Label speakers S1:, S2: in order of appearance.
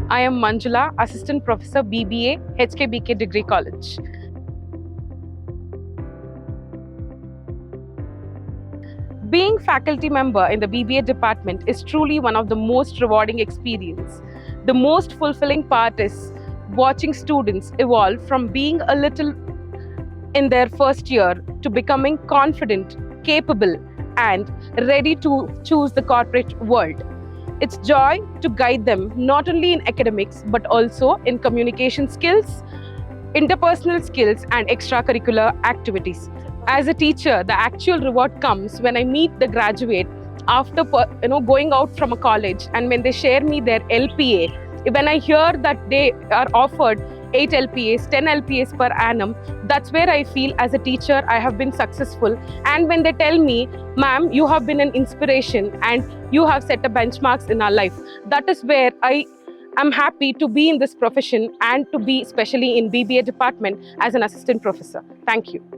S1: I am Manjula, Assistant Professor BBA, HKBK Degree College. Being faculty member in the BBA department is truly one of the most rewarding experiences. The most fulfilling part is watching students evolve from being a little in their first year to becoming confident, capable, and ready to choose the corporate world. It's joy to guide them not only in academics but also in communication skills, interpersonal skills, and extracurricular activities. As a teacher, the actual reward comes when I meet the graduate after going out from a college, and when they share me their LPA. When I hear that they are offered 8 LPAs, 10 LPAs per annum, that's where I feel as a teacher I have been successful. And when they tell me, ma'am, you have been an inspiration and you have set a benchmarks in our life, that is where I'm happy to be in this profession and to be especially in BBA department as an assistant professor. Thank you.